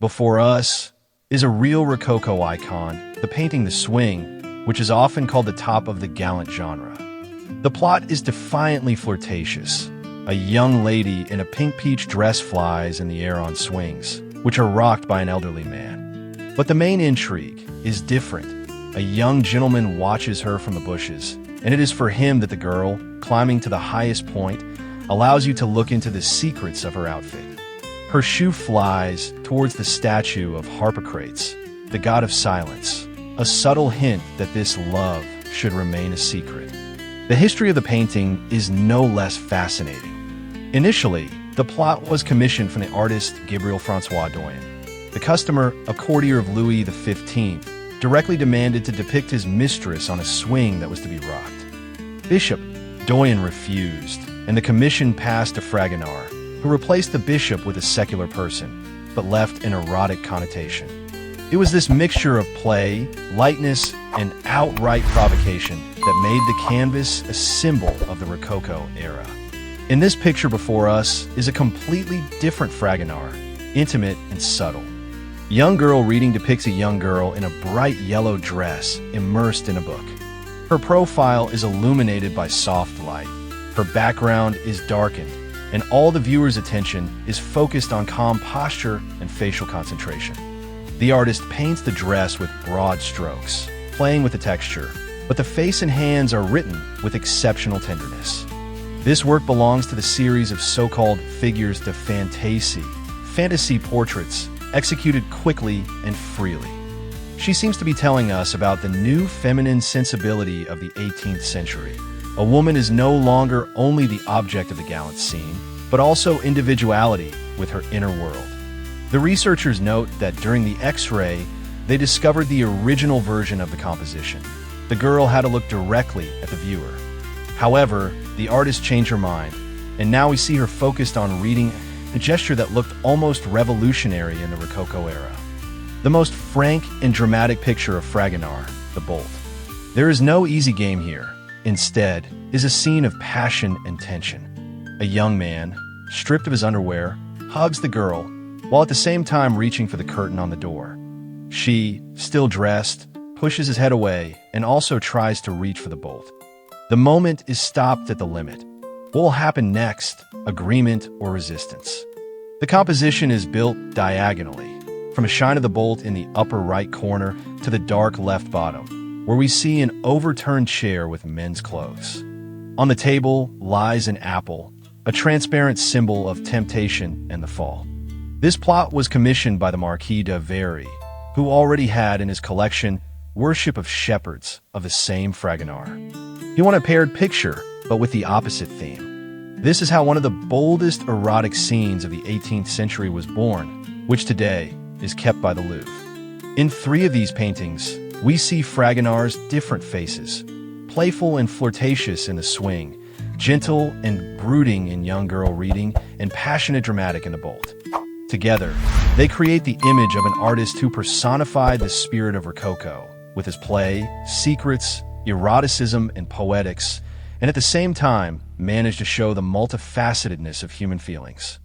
Before us is a real Rococo icon, the painting The Swing, which is often called the top of the gallant genre. The plot is defiantly flirtatious. A young lady in a pink peach dress flies in the air on swings, which are rocked by an elderly man. But the main intrigue is different. A young gentleman watches her from the bushes, and it is for him that the girl, climbing to the highest point, allows you to look into the secrets of her outfit. Her shoe flies towards the statue of Harpocrates, the god of silence, a subtle hint that this love should remain a secret. The history of the painting is no less fascinating. Initially, the plot was commissioned from the artist Gabriel-François Doyen. The customer, a courtier of Louis XV, directly demanded to depict his mistress on a swing that was to be rocked. Bishop Doyen refused, and the commission passed to Fragonard, who replaced the bishop with a secular person, but left an erotic connotation. It was this mixture of play, lightness, and outright provocation that made the canvas a symbol of the Rococo era. In this picture before us is a completely different Fragonard, intimate and subtle. Young Girl Reading depicts a young girl in a bright yellow dress immersed in a book. Her profile is illuminated by soft light. Her background is darkened, and all the viewer's attention is focused on calm posture and facial concentration. The artist paints the dress with broad strokes, playing with the texture, but the face and hands are written with exceptional tenderness. This work belongs to the series of so-called figures de fantasy portraits, executed quickly and freely. She seems to be telling us about the new feminine sensibility of the 18th century. A woman is no longer only the object of the gallant scene, but also individuality with her inner world. The researchers note that during the X-ray, they discovered the original version of the composition. The girl had to look directly at the viewer. However, the artist changed her mind, and now we see her focused on reading a gesture that looked almost revolutionary in the Rococo era. The most frank and dramatic picture of Fragonard, the bolt. There is no easy game here. Instead, is a scene of passion and tension. A young man, stripped of his underwear, hugs the girl, while at the same time reaching for the curtain on the door. She, still dressed, pushes his head away and also tries to reach for the bolt. The moment is stopped at the limit. What will happen next? Agreement or resistance? The composition is built diagonally, from a shine of the bolt in the upper right corner to the dark left bottom, where we see an overturned chair with men's clothes. On the table lies an apple, a transparent symbol of temptation and the fall. This plot was commissioned by the Marquis de Verrou, who already had in his collection worship of shepherds of the same Fragonard. He wanted a paired picture, but with the opposite theme. This is how one of the boldest erotic scenes of the 18th century was born, which today is kept by the Louvre. In 3 of these paintings, we see Fragonard's different faces, playful and flirtatious in The Swing, gentle and brooding in Young Girl Reading, and passionate dramatic in The Bolt. Together, they create the image of an artist who personified the spirit of Rococo, with his play, secrets, eroticism, and poetics, and at the same time managed to show the multifacetedness of human feelings.